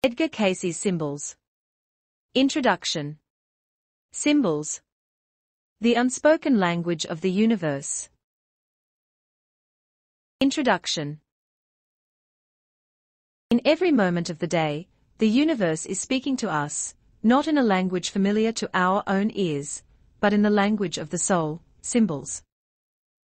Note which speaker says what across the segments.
Speaker 1: Edgar Cayce's Symbols. Introduction. Symbols. The unspoken language of the universe. Introduction. In every moment of the day, the universe is speaking to us, not in a language familiar to our own ears, but in the language of the soul, symbols.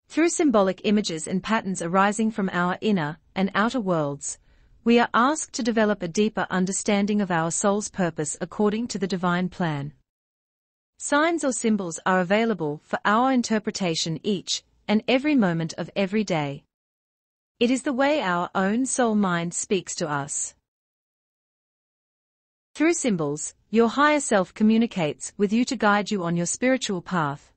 Speaker 1: Through symbolic images and patterns arising from our inner and outer worlds, we are asked to develop a deeper understanding of our soul's purpose according to the divine plan. Signs or symbols are available for our interpretation each and every moment of every day. It is the way our own soul mind speaks to us. Through symbols, your higher self communicates with you to guide you on your spiritual path.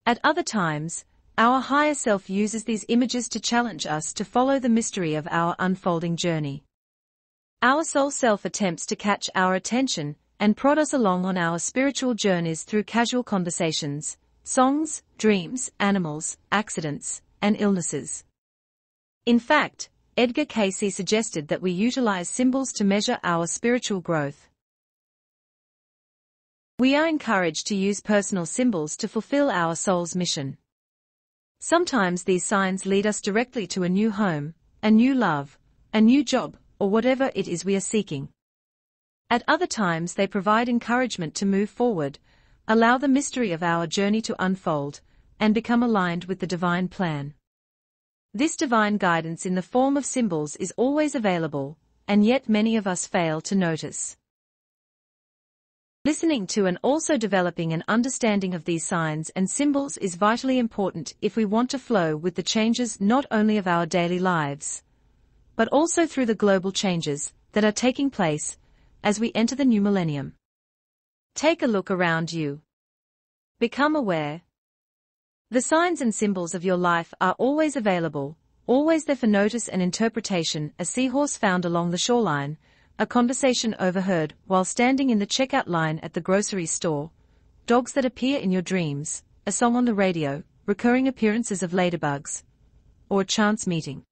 Speaker 1: At other times, our higher self uses these images to challenge us to follow the mystery of our unfolding journey. Our soul self attempts to catch our attention and prod us along on our spiritual journeys through casual conversations, songs, dreams, animals, accidents, and illnesses. In fact, Edgar Cayce suggested that we utilize symbols to measure our spiritual growth. We are encouraged to use personal symbols to fulfill our soul's mission. Sometimes these signs lead us directly to a new home, a new love, a new job, or whatever it is we are seeking. At other times they provide encouragement to move forward, allow the mystery of our journey to unfold, and become aligned with the divine plan. This divine guidance in the form of symbols is always available, and yet many of us fail to notice. Listening to and also developing an understanding of these signs and symbols is vitally important if we want to flow with the changes not only of our daily lives, but also through the global changes that are taking place as we enter the new millennium. Take a look around you. Become aware. The signs and symbols of your life are always available, always there for notice and interpretation. A seahorse found along the shoreline, a conversation overheard while standing in the checkout line at the grocery store, dogs that appear in your dreams, a song on the radio, recurring appearances of ladybugs, or a chance meeting.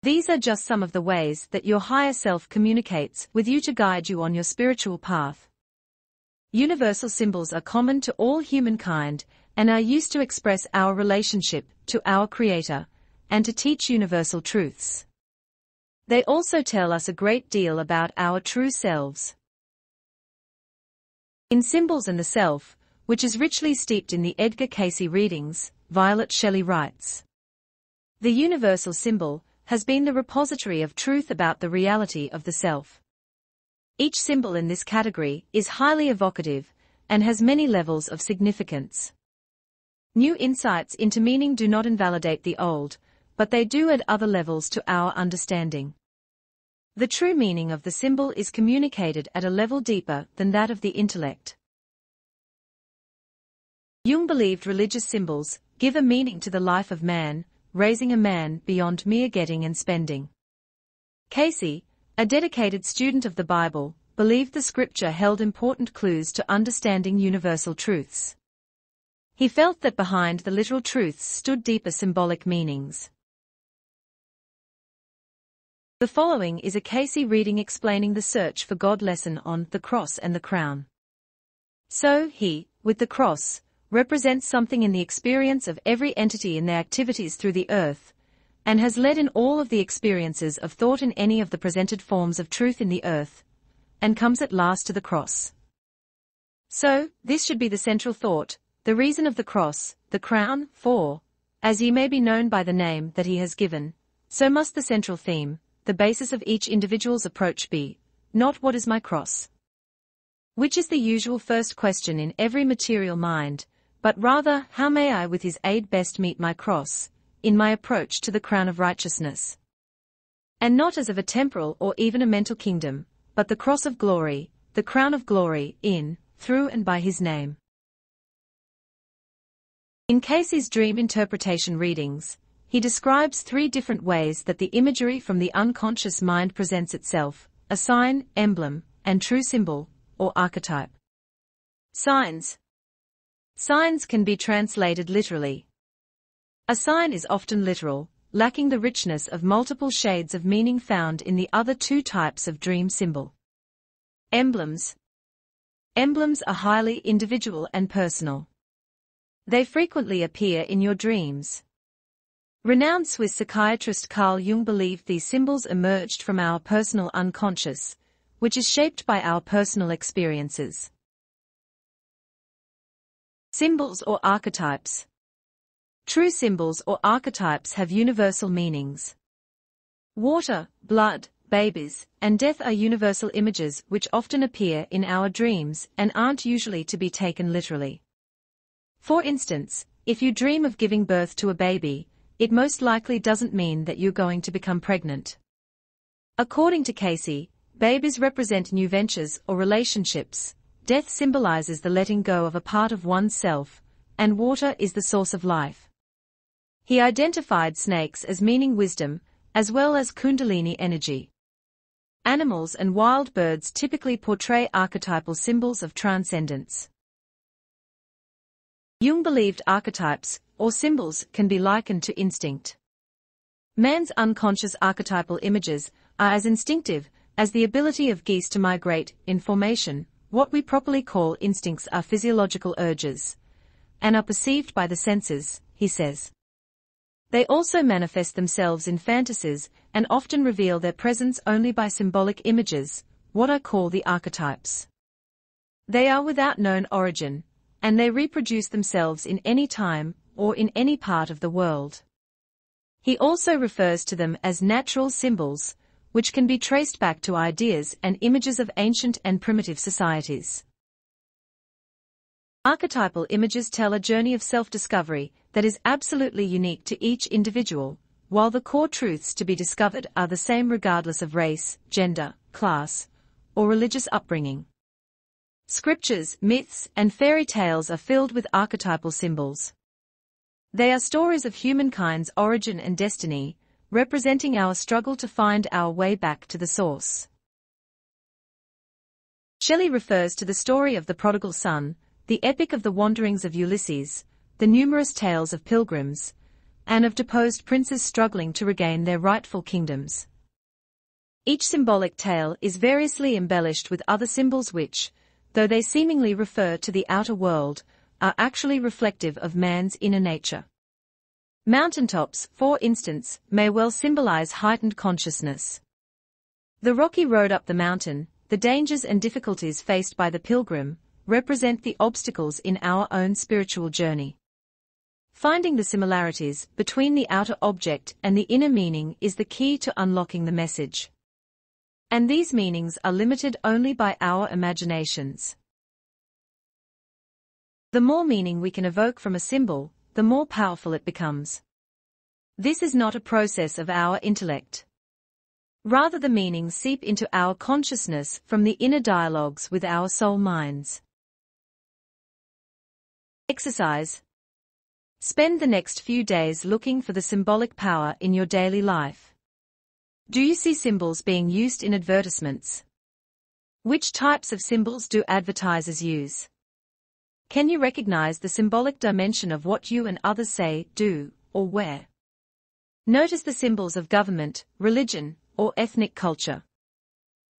Speaker 1: These are just some of the ways that your higher self communicates with you to guide you on your spiritual path. Universal symbols are common to all humankind and are used to express our relationship to our Creator and to teach universal truths. They also tell us a great deal about our true selves. In Symbols and the Self, which is richly steeped in the Edgar Cayce readings, Violet Shelley writes, "The universal symbol has been the repository of truth about the reality of the self. Each symbol in this category is highly evocative and has many levels of significance. New insights into meaning do not invalidate the old, but they do add other levels to our understanding. The true meaning of the symbol is communicated at a level deeper than that of the intellect." Jung believed religious symbols give a meaning to the life of man, raising a man beyond mere getting and spending. Cayce, a dedicated student of the Bible, believed the scripture held important clues to understanding universal truths. He felt that behind the literal truths stood deeper symbolic meanings. The following is a Cayce reading explaining the search for God lesson on the cross and the crown. So he, with the cross, represents something in the experience of every entity in their activities through the earth, and has led in all of the experiences of thought in any of the presented forms of truth in the earth, and comes at last to the cross. So, this should be the central thought, the reason of the cross, the crown, for, as ye may be known by the name that he has given, so must the central theme, the basis of each individual's approach be, not what is my cross? Which is the usual first question in every material mind, but rather, how may I with his aid best meet my cross, in my approach to the crown of righteousness? And not as of a temporal or even a mental kingdom, but the cross of glory, the crown of glory, in, through and by his name. In Cayce's dream interpretation readings, he describes 3 different ways that the imagery from the unconscious mind presents itself: a sign, emblem, and true symbol, or archetype. Signs. Signs can be translated literally. A sign is often literal, lacking the richness of multiple shades of meaning found in the other two types of dream symbol. Emblems. Emblems are highly individual and personal. They frequently appear in your dreams. Renowned Swiss psychiatrist Carl Jung believed these symbols emerged from our personal unconscious, which is shaped by our personal experiences. Symbols or archetypes. True symbols or archetypes have universal meanings. Water, blood, babies, and death are universal images which often appear in our dreams and aren't usually to be taken literally. For instance, if you dream of giving birth to a baby, it most likely doesn't mean that you're going to become pregnant. According to Cayce, babies represent new ventures or relationships, death symbolizes the letting go of a part of oneself, and water is the source of life. He identified snakes as meaning wisdom, as well as kundalini energy. Animals and wild birds typically portray archetypal symbols of transcendence. Jung believed archetypes, or symbols, can be likened to instinct. Man's unconscious archetypal images are as instinctive as the ability of geese to migrate. In formation, what we properly call instincts are physiological urges, and are perceived by the senses, he says. They also manifest themselves in fantasies, and often reveal their presence only by symbolic images, what I call the archetypes. They are without known origin, and they reproduce themselves in any time, or in any part of the world. He also refers to them as natural symbols, which can be traced back to ideas and images of ancient and primitive societies. Archetypal images tell a journey of self-discovery that is absolutely unique to each individual, while the core truths to be discovered are the same regardless of race, gender, class, or religious upbringing. Scriptures, myths, and fairy tales are filled with archetypal symbols. They are stories of humankind's origin and destiny, representing our struggle to find our way back to the source. Shelley refers to the story of the prodigal son, the epic of the wanderings of Ulysses, the numerous tales of pilgrims, and of deposed princes struggling to regain their rightful kingdoms. Each symbolic tale is variously embellished with other symbols which, though they seemingly refer to the outer world, are actually reflective of man's inner nature. Mountaintops, for instance, may well symbolize heightened consciousness. The rocky road up the mountain, the dangers and difficulties faced by the pilgrim, represent the obstacles in our own spiritual journey. Finding the similarities between the outer object and the inner meaning is the key to unlocking the message. And these meanings are limited only by our imaginations. The more meaning we can evoke from a symbol, the more powerful it becomes. This is not a process of our intellect. Rather, the meanings seep into our consciousness from the inner dialogues with our soul minds. Exercise. Spend the next few days looking for the symbolic power in your daily life. Do you see symbols being used in advertisements? Which types of symbols do advertisers use? Can you recognize the symbolic dimension of what you and others say, do, or wear? Notice the symbols of government, religion, or ethnic culture.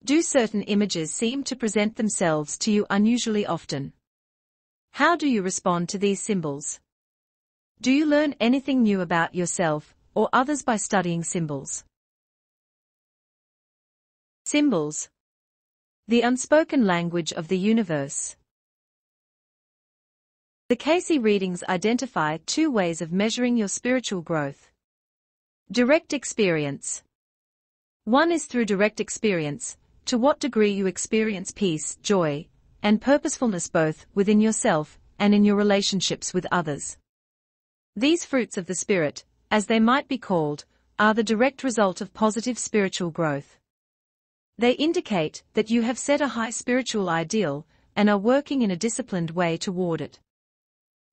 Speaker 1: Do certain images seem to present themselves to you unusually often? How do you respond to these symbols? Do you learn anything new about yourself or others by studying symbols? Symbols. The unspoken language of the universe. The Cayce readings identify two ways of measuring your spiritual growth. Direct experience. One is through direct experience, to what degree you experience peace, joy, and purposefulness both within yourself and in your relationships with others. These fruits of the Spirit, as they might be called, are the direct result of positive spiritual growth. They indicate that you have set a high spiritual ideal and are working in a disciplined way toward it.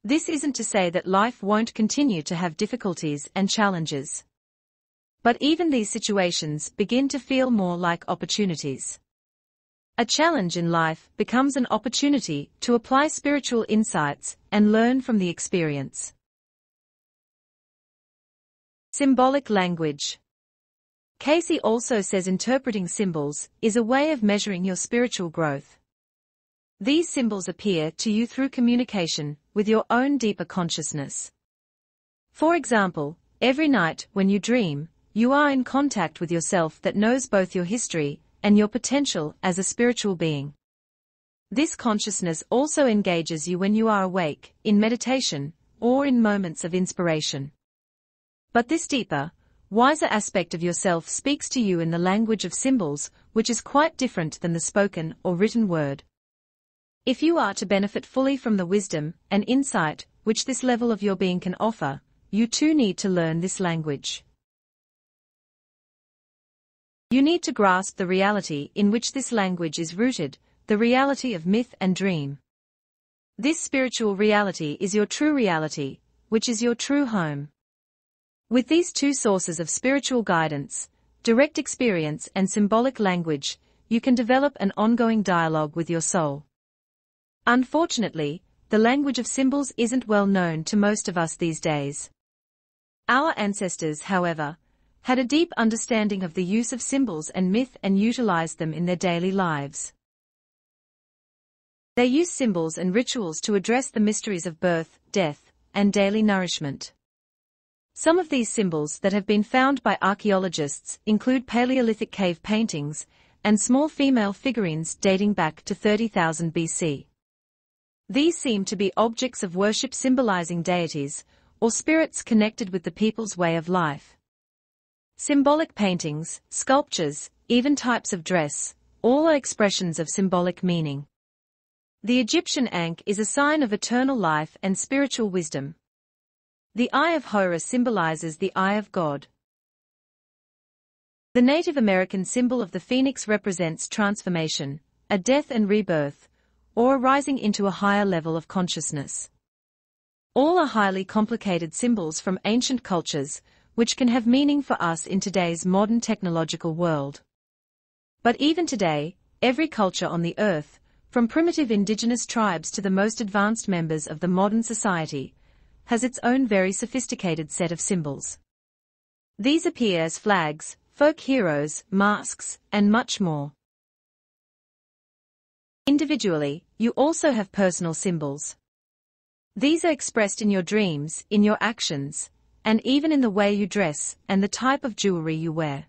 Speaker 1: This isn't to say that life won't continue to have difficulties and challenges. But even these situations begin to feel more like opportunities. A challenge in life becomes an opportunity to apply spiritual insights and learn from the experience. Symbolic language. Cayce also says interpreting symbols is a way of measuring your spiritual growth. These symbols appear to you through communication with your own deeper consciousness. For example, every night when you dream, you are in contact with yourself that knows both your history and your potential as a spiritual being. This consciousness also engages you when you are awake, in meditation, or in moments of inspiration. But this deeper, wiser aspect of yourself speaks to you in the language of symbols, which is quite different than the spoken or written word. If you are to benefit fully from the wisdom and insight which this level of your being can offer, you too need to learn this language. You need to grasp the reality in which this language is rooted, the reality of myth and dream. This spiritual reality is your true reality, which is your true home. With these two sources of spiritual guidance, direct experience and symbolic language, you can develop an ongoing dialogue with your soul. Unfortunately, the language of symbols isn't well known to most of us these days. Our ancestors, however, had a deep understanding of the use of symbols and myth and utilized them in their daily lives. They used symbols and rituals to address the mysteries of birth, death, and daily nourishment. Some of these symbols that have been found by archaeologists include Paleolithic cave paintings and small female figurines dating back to 30,000 BC. These seem to be objects of worship symbolizing deities or spirits connected with the people's way of life. Symbolic paintings, sculptures, even types of dress, all are expressions of symbolic meaning. The Egyptian ankh is a sign of eternal life and spiritual wisdom. The Eye of Horus symbolizes the eye of God. The Native American symbol of the phoenix represents transformation, a death and rebirth, or a rising into a higher level of consciousness. All are highly complicated symbols from ancient cultures, which can have meaning for us in today's modern technological world. But even today, every culture on the earth, from primitive indigenous tribes to the most advanced members of the modern society, has its own very sophisticated set of symbols. These appear as flags, folk heroes, masks, and much more. Individually, you also have personal symbols. These are expressed in your dreams, in your actions, and even in the way you dress and the type of jewelry you wear.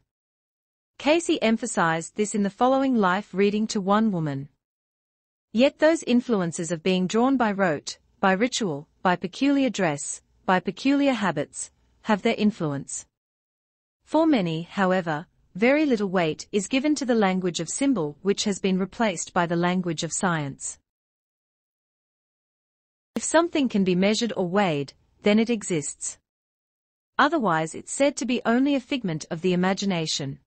Speaker 1: Cayce emphasized this in the following life reading to one woman. Yet those influences of being drawn by rote, by ritual, by peculiar dress, by peculiar habits, have their influence. For many, however, very little weight is given to the language of symbol which has been replaced by the language of science. If something can be measured or weighed, then it exists. Otherwise it's said to be only a figment of the imagination.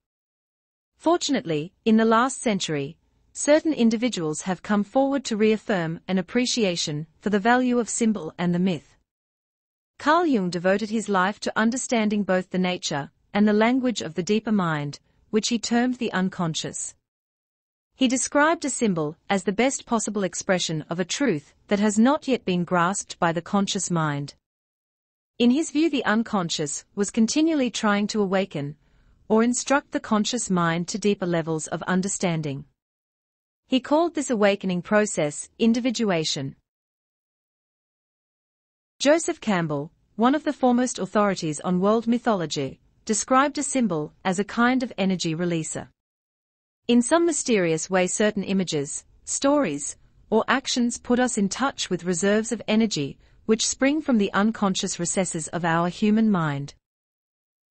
Speaker 1: Fortunately, in the last century, certain individuals have come forward to reaffirm an appreciation for the value of symbol and the myth. Carl Jung devoted his life to understanding both the nature and the language of the deeper mind, which he termed the unconscious. He described a symbol as the best possible expression of a truth that has not yet been grasped by the conscious mind. In his view, the unconscious was continually trying to awaken or instruct the conscious mind to deeper levels of understanding. He called this awakening process individuation. Joseph Campbell, one of the foremost authorities on world mythology, described a symbol as a kind of energy releaser. In some mysterious way, certain images, stories, or actions put us in touch with reserves of energy which spring from the unconscious recesses of our human mind.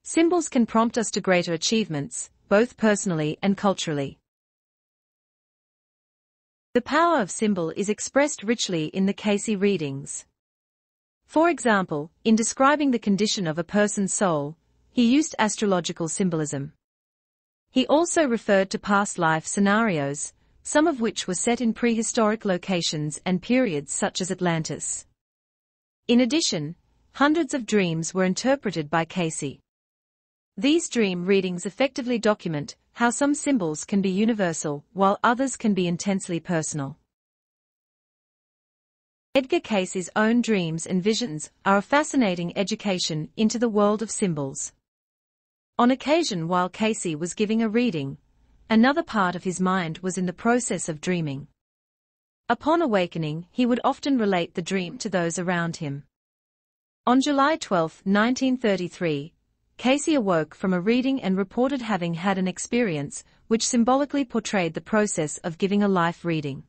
Speaker 1: Symbols can prompt us to greater achievements, both personally and culturally. The power of symbol is expressed richly in the Cayce readings. For example, in describing the condition of a person's soul, he used astrological symbolism. He also referred to past life scenarios, some of which were set in prehistoric locations and periods such as Atlantis. In addition, hundreds of dreams were interpreted by Cayce. These dream readings effectively document how some symbols can be universal while others can be intensely personal. Edgar Cayce's own dreams and visions are a fascinating education into the world of symbols. On occasion while Cayce was giving a reading, another part of his mind was in the process of dreaming. Upon awakening, he would often relate the dream to those around him. On July 12, 1933, Cayce awoke from a reading and reported having had an experience which symbolically portrayed the process of giving a life reading.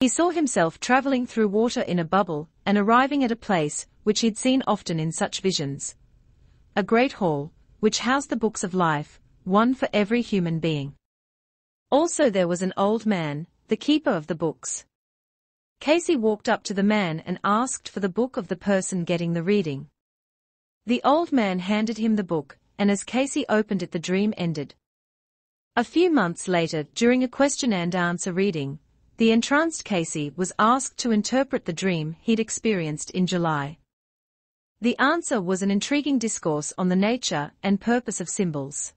Speaker 1: He saw himself traveling through water in a bubble and arriving at a place which he'd seen often in such visions. A great hall, which housed the books of life, one for every human being. Also there was an old man, the keeper of the books. Cayce walked up to the man and asked for the book of the person getting the reading. The old man handed him the book, and as Cayce opened it the dream ended. A few months later, during a question and answer reading, the entranced Cayce was asked to interpret the dream he'd experienced in July. The answer was an intriguing discourse on the nature and purpose of symbols.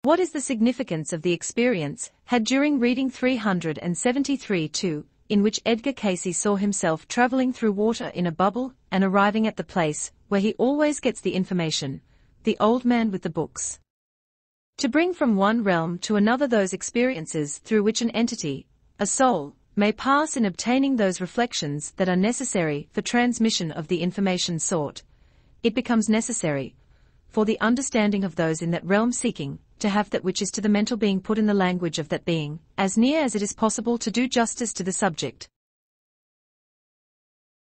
Speaker 1: What is the significance of the experience had during reading 373-2, in which Edgar Cayce saw himself traveling through water in a bubble and arriving at the place where he always gets the information, the old man with the books. To bring from one realm to another those experiences through which an entity, a soul, may pass in obtaining those reflections that are necessary for transmission of the information sought, it becomes necessary, for the understanding of those in that realm seeking, to have that which is to the mental being put in the language of that being, as near as it is possible to do justice to the subject.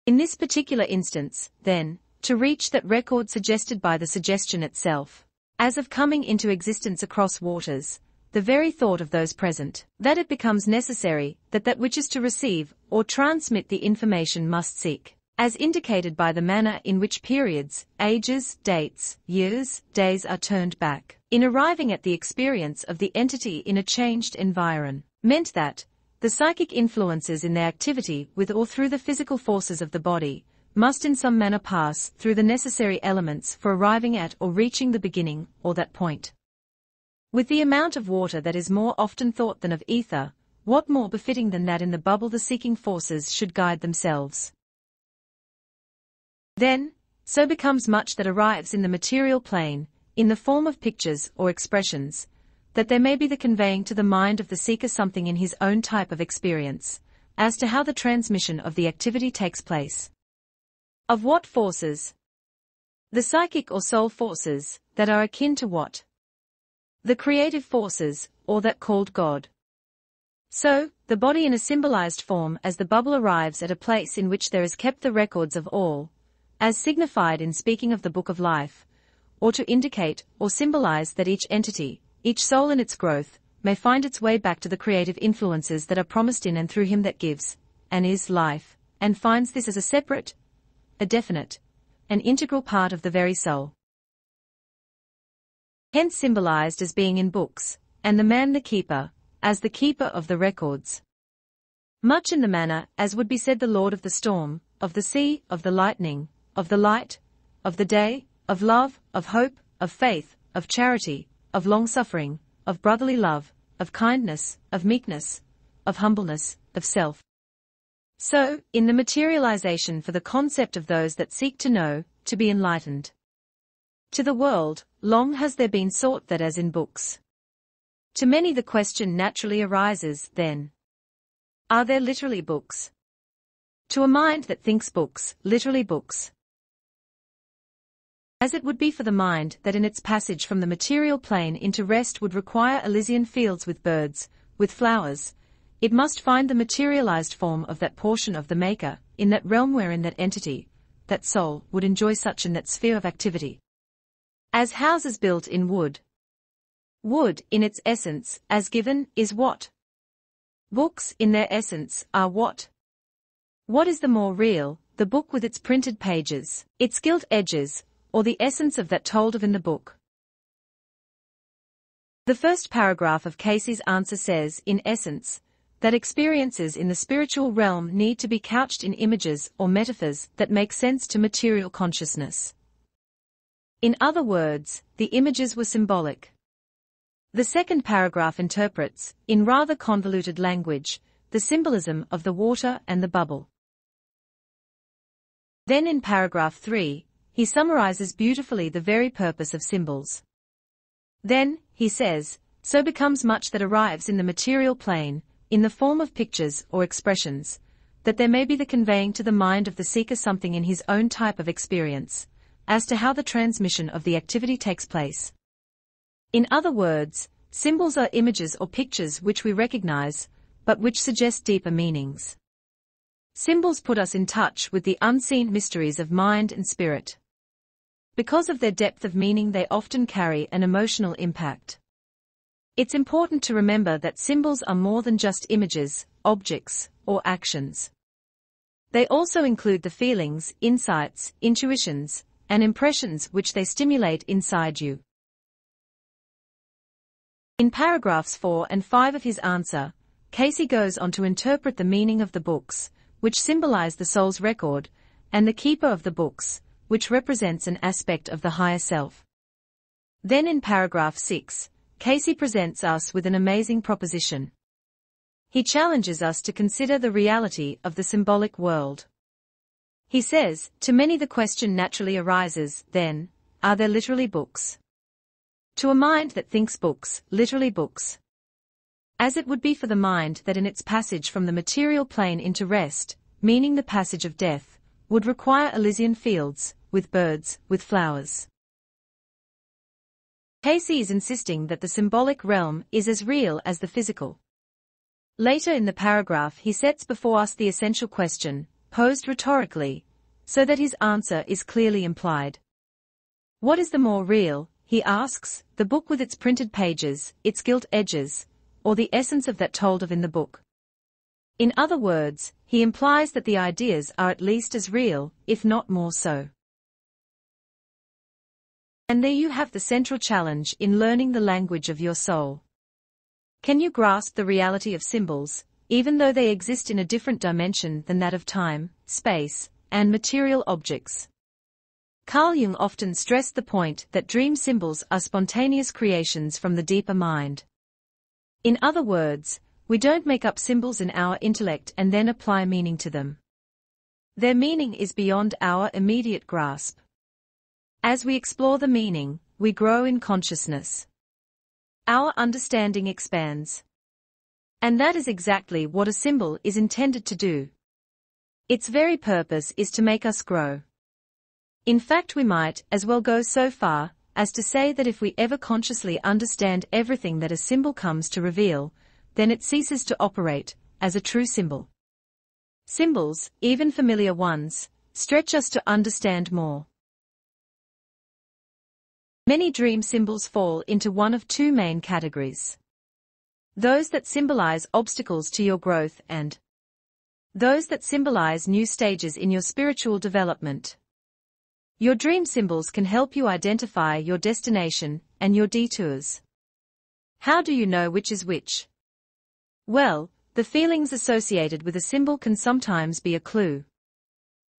Speaker 1: In this particular instance, then, to reach that record suggested by the suggestion itself, as of coming into existence across waters, the very thought of those present, that it becomes necessary that that which is to receive or transmit the information must seek, as indicated by the manner in which periods, ages, dates, years, days are turned back, in arriving at the experience of the entity in a changed environment, meant that the psychic influences in their activity with or through the physical forces of the body must in some manner pass through the necessary elements for arriving at or reaching the beginning or that point. With the amount of water that is more often thought than of ether, what more befitting than that in the bubble the seeking forces should guide themselves? Then, so becomes much that arrives in the material plane, in the form of pictures or expressions, that there may be the conveying to the mind of the seeker something in his own type of experience, as to how the transmission of the activity takes place. Of what forces? The psychic or soul forces, that are akin to what? The creative forces, or that called God. So, the body in a symbolized form as the bubble arrives at a place in which there is kept the records of all, as signified in speaking of the book of life, or to indicate or symbolize that each entity, each soul in its growth, may find its way back to the creative influences that are promised in and through him that gives, and is life, and finds this as a separate, a definite, an integral part of the very soul. Hence symbolized as being in books, and the man the keeper, as the keeper of the records. Much in the manner as would be said the Lord of the storm, of the sea, of the lightning, of the light, of the day, of love, of hope, of faith, of charity, of long-suffering, of brotherly love, of kindness, of meekness, of humbleness, of self. So, in the materialization for the concept of those that seek to know, to be enlightened. To the world, long has there been sought that as in books. To many the question naturally arises, then. Are there literally books? To a mind that thinks books, literally books. As it would be for the mind that in its passage from the material plane into rest would require Elysian fields with birds, with flowers, it must find the materialized form of that portion of the Maker, in that realm wherein that entity, that soul, would enjoy such in that sphere of activity. As houses built in wood. Wood, in its essence, as given, is what? Books, in their essence, are what? What is the more real, the book with its printed pages, its gilt edges, or the essence of that told of in the book? The first paragraph of Cayce's answer says, in essence, that experiences in the spiritual realm need to be couched in images or metaphors that make sense to material consciousness. In other words, the images were symbolic. The second paragraph interprets, in rather convoluted language, the symbolism of the water and the bubble. Then in paragraph 3, he summarizes beautifully the very purpose of symbols. Then, he says, so becomes much that arrives in the material plane, in the form of pictures or expressions, that there may be the conveying to the mind of the seeker something in his own type of experience, as to how the transmission of the activity takes place. In other words, symbols are images or pictures which we recognize, but which suggest deeper meanings. Symbols put us in touch with the unseen mysteries of mind and spirit. Because of their depth of meaning, they often carry an emotional impact. It's important to remember that symbols are more than just images, objects, or actions. They also include the feelings, insights, intuitions, and impressions which they stimulate inside you. In paragraphs 4 and 5 of his answer, Cayce goes on to interpret the meaning of the books, which symbolize the soul's record, and the keeper of the books, which represents an aspect of the higher self. Then in paragraph 6, Cayce presents us with an amazing proposition. He challenges us to consider the reality of the symbolic world. He says, to many the question naturally arises, then, are there literally books? To a mind that thinks books, literally books. As it would be for the mind that in its passage from the material plane into rest, meaning the passage of death, would require Elysian fields, with birds, with flowers. Cayce is insisting that the symbolic realm is as real as the physical. Later in the paragraph he sets before us the essential question, posed rhetorically, so that his answer is clearly implied. What is the more real, he asks, the book with its printed pages, its gilt edges, or the essence of that told of in the book? In other words, he implies that the ideas are at least as real, if not more so. And there you have the central challenge in learning the language of your soul. Can you grasp the reality of symbols, even though they exist in a different dimension than that of time, space, and material objects? Carl Jung often stressed the point that dream symbols are spontaneous creations from the deeper mind. In other words, we don't make up symbols in our intellect and then apply meaning to them. Their meaning is beyond our immediate grasp. As we explore the meaning, we grow in consciousness. Our understanding expands. And that is exactly what a symbol is intended to do. Its very purpose is to make us grow. In fact, we might as well go so far as to say that if we ever consciously understand everything that a symbol comes to reveal, then it ceases to operate as a true symbol. Symbols, even familiar ones, stretch us to understand more. Many dream symbols fall into one of two main categories. Those that symbolize obstacles to your growth and those that symbolize new stages in your spiritual development. Your dream symbols can help you identify your destination and your detours. How do you know which is which? Well, the feelings associated with a symbol can sometimes be a clue.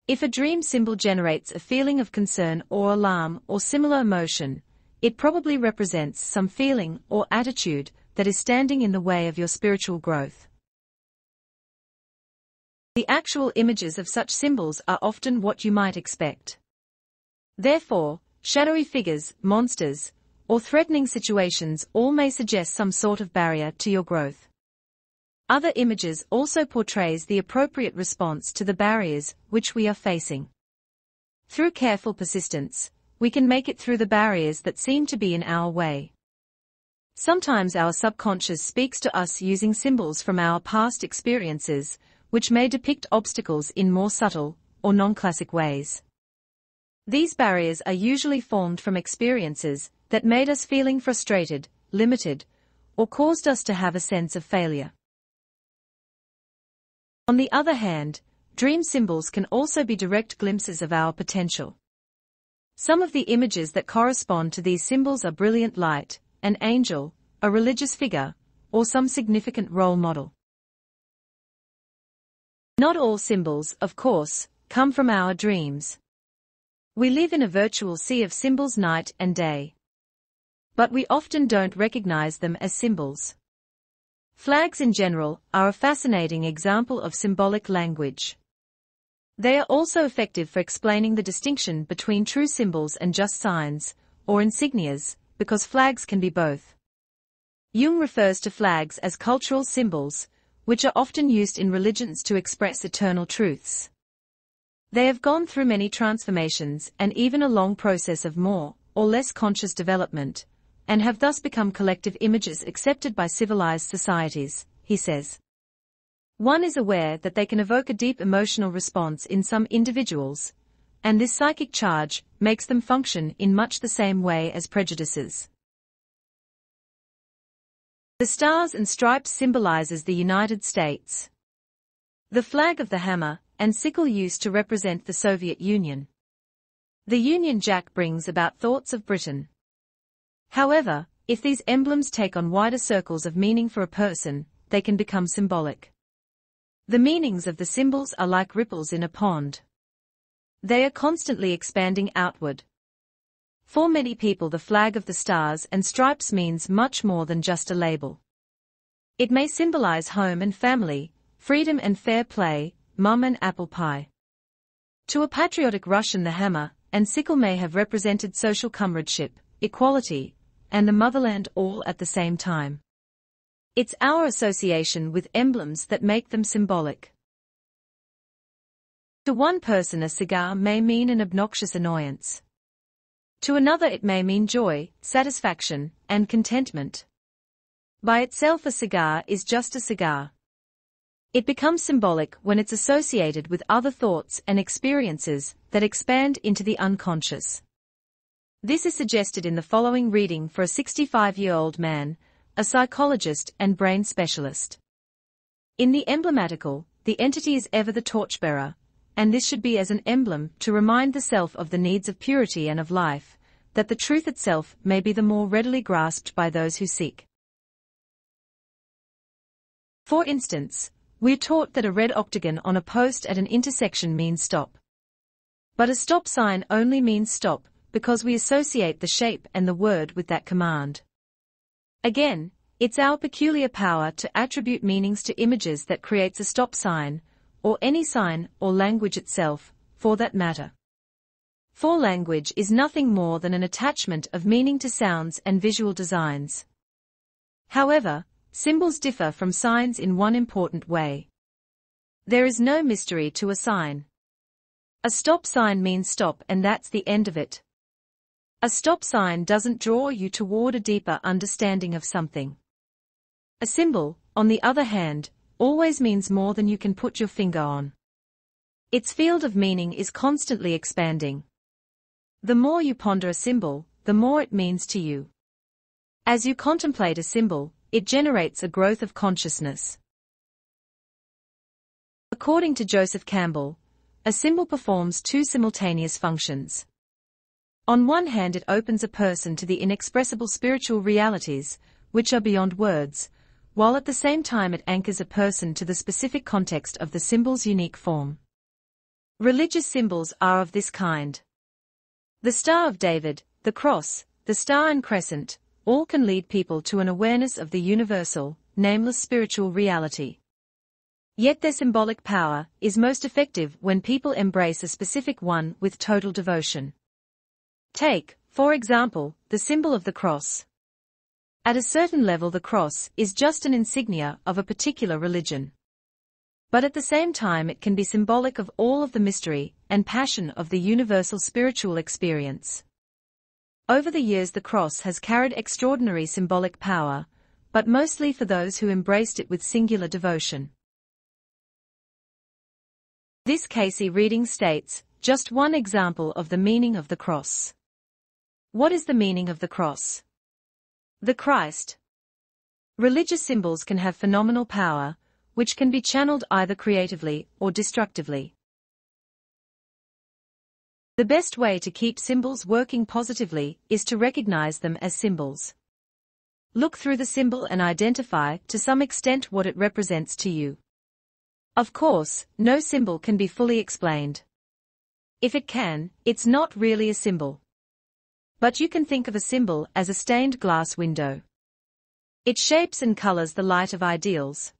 Speaker 1: If a dream symbol generates a feeling of concern or alarm or similar emotion, it probably represents some feeling or attitude that is standing in the way of your spiritual growth. The actual images of such symbols are often what you might expect. Therefore, shadowy figures, monsters, or threatening situations all may suggest some sort of barrier to your growth. Other images also portrays the appropriate response to the barriers which we are facing. Through careful persistence, we can make it through the barriers that seem to be in our way. Sometimes our subconscious speaks to us using symbols from our past experiences, which may depict obstacles in more subtle or non-classic ways. These barriers are usually formed from experiences that made us feeling frustrated, limited, or caused us to have a sense of failure. On the other hand, dream symbols can also be direct glimpses of our potential. Some of the images that correspond to these symbols are brilliant light, an angel, a religious figure, or some significant role model. Not all symbols, of course, come from our dreams. We live in a virtual sea of symbols night and day. But we often don't recognize them as symbols. Flags in general are a fascinating example of symbolic language. They are also effective for explaining the distinction between true symbols and just signs, or insignias, because flags can be both. Jung refers to flags as cultural symbols, which are often used in religions to express eternal truths. They have gone through many transformations and even a long process of more or less conscious development, and have thus become collective images accepted by civilized societies, he says. One is aware that they can evoke a deep emotional response in some individuals, and this psychic charge makes them function in much the same way as prejudices. The stars and stripes symbolizes the United States. The flag of the hammer and sickle used to represent the Soviet Union. The Union Jack brings about thoughts of Britain. However, if these emblems take on wider circles of meaning for a person, they can become symbolic. The meanings of the symbols are like ripples in a pond. They are constantly expanding outward. For many people, the flag of the stars and stripes means much more than just a label. It may symbolize home and family, freedom and fair play, mum and apple pie. To a patriotic Russian, the hammer and sickle may have represented social comradeship, equality, and the motherland all at the same time. It's our association with emblems that make them symbolic. To one person, a cigar may mean an obnoxious annoyance. To another, it may mean joy, satisfaction, and contentment. By itself, a cigar is just a cigar. It becomes symbolic when it's associated with other thoughts and experiences that expand into the unconscious. This is suggested in the following reading for a 65-year-old man, a psychologist and brain specialist. In the emblematical, the entity is ever the torchbearer, and this should be as an emblem to remind the self of the needs of purity and of life, that the truth itself may be the more readily grasped by those who seek. For instance, we're taught that a red octagon on a post at an intersection means stop. But a stop sign only means stop, because we associate the shape and the word with that command. Again, it's our peculiar power to attribute meanings to images that creates a stop sign, or any sign or language itself, for that matter. For language is nothing more than an attachment of meaning to sounds and visual designs. However, symbols differ from signs in one important way. There is no mystery to a sign. A stop sign means stop, and that's the end of it. A stop sign doesn't draw you toward a deeper understanding of something. A symbol, on the other hand, always means more than you can put your finger on. Its field of meaning is constantly expanding. The more you ponder a symbol, the more it means to you. As you contemplate a symbol, it generates a growth of consciousness. According to Joseph Campbell, a symbol performs two simultaneous functions. On one hand, it opens a person to the inexpressible spiritual realities, which are beyond words, while at the same time it anchors a person to the specific context of the symbol's unique form. Religious symbols are of this kind. The Star of David, the cross, the star and crescent, all can lead people to an awareness of the universal, nameless spiritual reality. Yet their symbolic power is most effective when people embrace a specific one with total devotion. Take, for example, the symbol of the cross. At a certain level, the cross is just an insignia of a particular religion. But at the same time, it can be symbolic of all of the mystery and passion of the universal spiritual experience. Over the years, the cross has carried extraordinary symbolic power, but mostly for those who embraced it with singular devotion. This Cayce reading states just one example of the meaning of the cross. What is the meaning of the cross? The Christ. Religious symbols can have phenomenal power, which can be channeled either creatively or destructively. The best way to keep symbols working positively is to recognize them as symbols. Look through the symbol and identify to some extent what it represents to you. Of course, no symbol can be fully explained. If it can, it's not really a symbol. But you can think of a symbol as a stained glass window. It shapes and colors the light of ideals.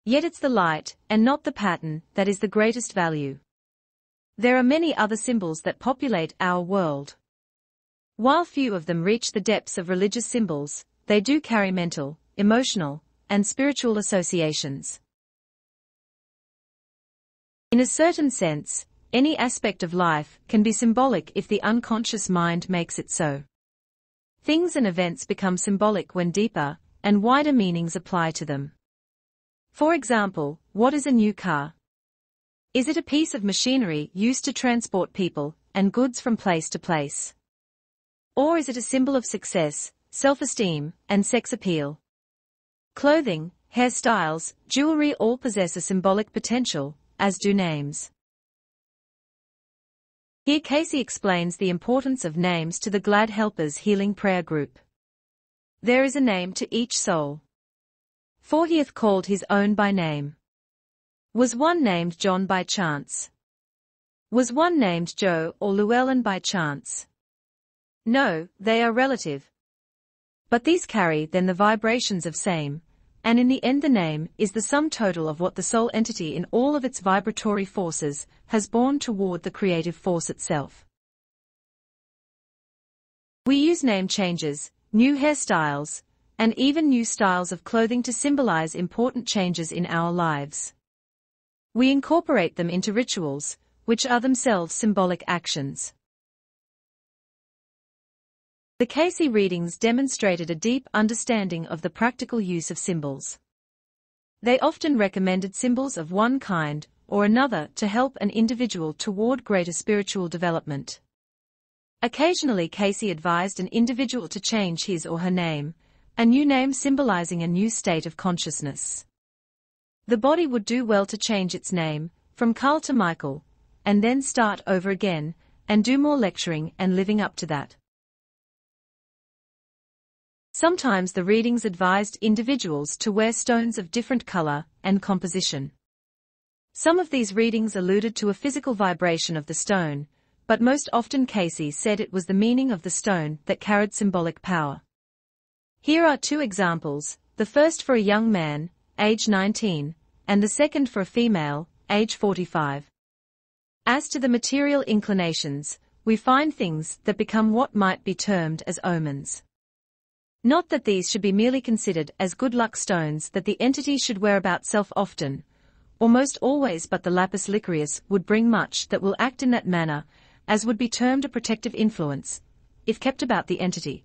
Speaker 1: Yet it's the light, and not the pattern, that is the greatest value. There are many other symbols that populate our world. While few of them reach the depths of religious symbols, they do carry mental, emotional, and spiritual associations. In a certain sense, any aspect of life can be symbolic if the unconscious mind makes it so. Things and events become symbolic when deeper and wider meanings apply to them. For example, what is a new car? Is it a piece of machinery used to transport people and goods from place to place? Or is it a symbol of success, self-esteem, and sex appeal? Clothing, hairstyles, jewelry all possess a symbolic potential, as do names. Here Cayce explains the importance of names to the Glad Helpers Healing Prayer Group. There is a name to each soul. For he hath called his own by name. Was one named John by chance? Was one named Joe or Llewellyn by chance? No, they are relative. But these carry then the vibrations of same, and in the end the name is the sum total of what the soul entity in all of its vibratory forces has borne toward the creative force itself. We use name changes, new hairstyles, and even new styles of clothing to symbolize important changes in our lives. We incorporate them into rituals, which are themselves symbolic actions. The Cayce readings demonstrated a deep understanding of the practical use of symbols. They often recommended symbols of one kind or another to help an individual toward greater spiritual development. Occasionally Cayce advised an individual to change his or her name, a new name symbolizing a new state of consciousness. The body would do well to change its name, from Carl to Michael, and then start over again, and do more lecturing and living up to that. Sometimes the readings advised individuals to wear stones of different color and composition. Some of these readings alluded to a physical vibration of the stone, but most often Cayce said it was the meaning of the stone that carried symbolic power. Here are two examples, the first for a young man, age 19, and the second for a female, age 45. As to the material inclinations, we find things that become what might be termed as omens. Not that these should be merely considered as good luck stones that the entity should wear about self often, or most always, but the lapis licorius would bring much that will act in that manner, as would be termed a protective influence, if kept about the entity.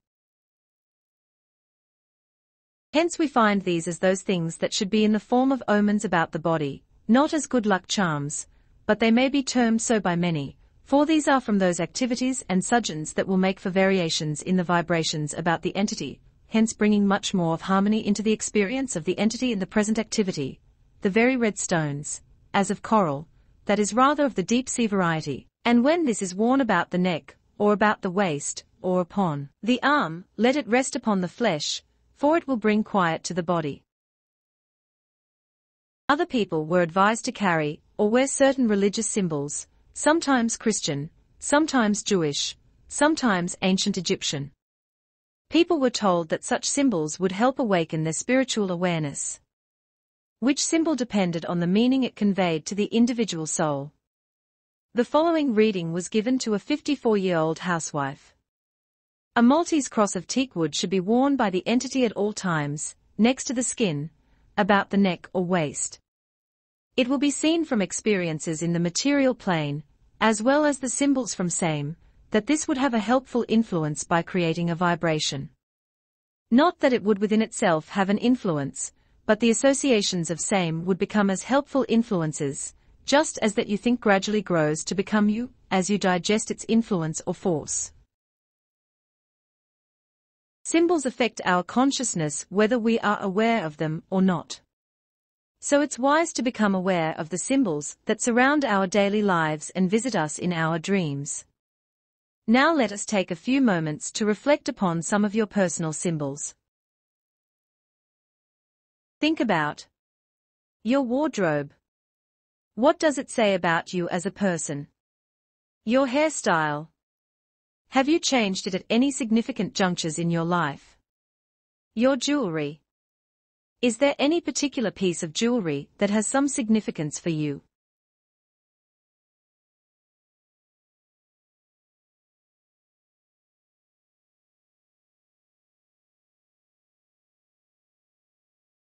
Speaker 1: Hence we find these as those things that should be in the form of omens about the body, not as good luck charms, but they may be termed so by many, for these are from those activities and suggestions that will make for variations in the vibrations about the entity, hence bringing much more of harmony into the experience of the entity in the present activity. The very red stones, as of coral, that is rather of the deep sea variety, and when this is worn about the neck, or about the waist, or upon the arm, let it rest upon the flesh, for it will bring quiet to the body. Other people were advised to carry or wear certain religious symbols, sometimes Christian, sometimes Jewish, sometimes ancient Egyptian. People were told that such symbols would help awaken their spiritual awareness. Which symbol depended on the meaning it conveyed to the individual soul. The following reading was given to a 54-year-old housewife. A Maltese cross of teakwood should be worn by the entity at all times, next to the skin, about the neck or waist. It will be seen from experiences in the material plane, as well as the symbols from same, that this would have a helpful influence by creating a vibration. Not that it would within itself have an influence, but the associations of same would become as helpful influences, just as that you think gradually grows to become you, as you digest its influence or force. Symbols affect our consciousness whether we are aware of them or not. So it's wise to become aware of the symbols that surround our daily lives and visit us in our dreams. Now let us take a few moments to reflect upon some of your personal symbols. Think about your wardrobe. What does it say about you as a person? Your hairstyle. Have you changed it at any significant junctures in your life? Your jewelry. Is there any particular piece of jewelry that has some significance for you?